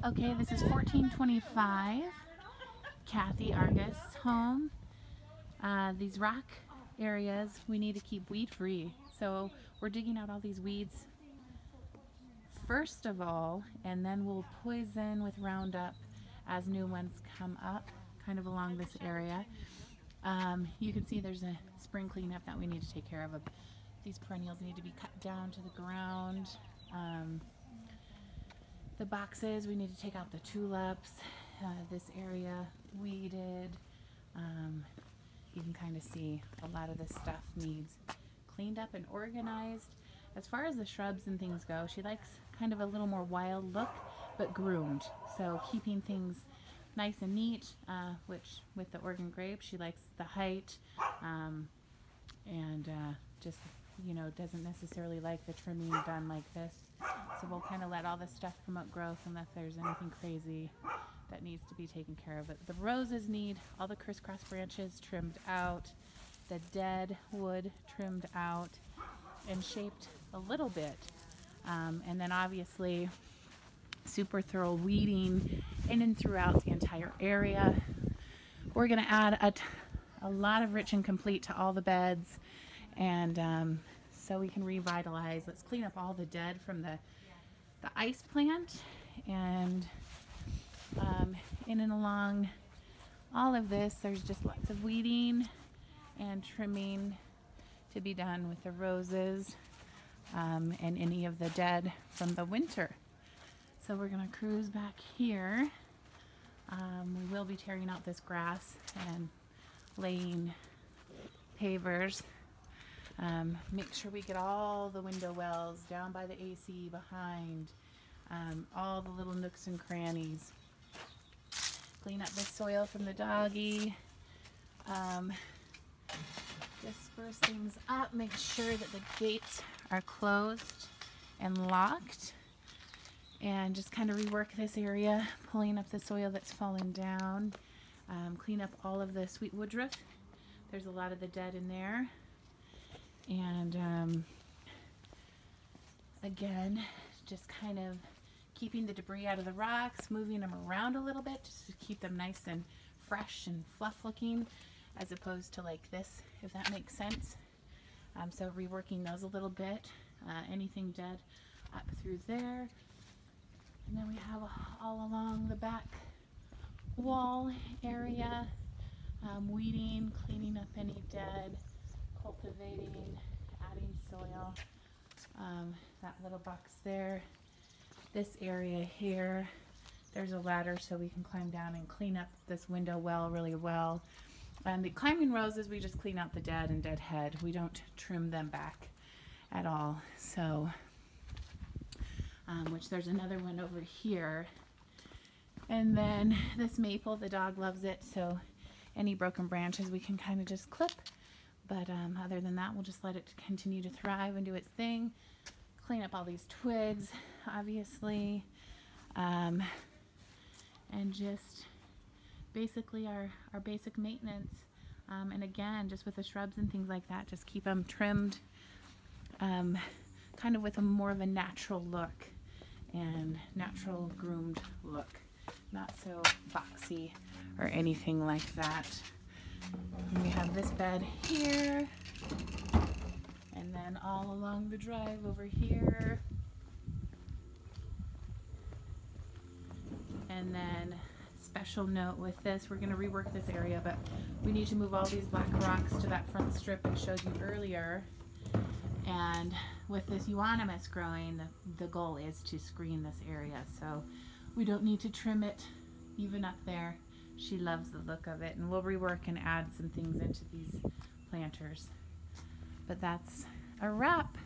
Okay, this is 1425 Cathy Argus home. These rock areas we need to keep weed free. So we're digging out all these weeds first of all, and then we'll poison with Roundup as new ones come up kind of along this area. You can see there's a spring cleanup that we need to take care of. These perennials need to be cut down to the ground. The boxes, we need to take out the tulips. This area weeded. You can kind of see a lot of this stuff needs cleaned up and organized. As far as the shrubs and things go, she likes kind of a little more wild look, but groomed. So keeping things nice and neat, which with the Oregon grape, she likes the height, and just, you know, doesn't necessarily like the trimming done like this. So we'll kind of let all this stuff promote growth unless there's anything crazy that needs to be taken care of. But the roses need all the crisscross branches trimmed out, the dead wood trimmed out and shaped a little bit. And then obviously super thorough weeding in and throughout the entire area. We're going to add a lot of Rich and Complete to all the beds, and so we can revitalize. Let's clean up all the dead from the ice plant, and in and along all of this there's just lots of weeding and trimming to be done with the roses, and any of the dead from the winter. So we're going to cruise back here. We will be tearing out this grass and laying pavers. Make sure we get all the window wells down by the AC behind, all the little nooks and crannies. Clean up the soil from the doggy. Disperse things up. Make sure that the gates are closed and locked. And just kind of rework this area, pulling up the soil that's fallen down. Clean up all of the sweet woodruff. There's a lot of the dead in there. And again, just kind of keeping the debris out of the rocks, moving them around a little bit just to keep them nice and fresh and fluff looking, as opposed to like this, if that makes sense. So reworking those a little bit. Anything dead up through there. And then we have all along the back wall area, weeding, cleaning up any dead, cultivating, adding soil. That little box there. This area here, there's a ladder so we can climb down and clean up this window well really well. The climbing roses, we just clean out the dead and dead head. We don't trim them back at all. So, which there's another one over here. And then this maple, the dog loves it, so any broken branches we can kind of just clip. But other than that, we'll just let it continue to thrive and do its thing. Clean up all these twigs, obviously. And just basically our basic maintenance. And again, just with the shrubs and things like that, just keep them trimmed kind of with a more of a natural look and natural groomed look. Not so boxy or anything like that. And we have this bed here, and then all along the drive over here, and then special note with this, we're going to rework this area, but we need to move all these black rocks to that front strip I showed you earlier. And with this euonymus growing, the goal is to screen this area, so we don't need to trim it even up there. She loves the look of it, and we'll rework and add some things into these planters. But that's a wrap.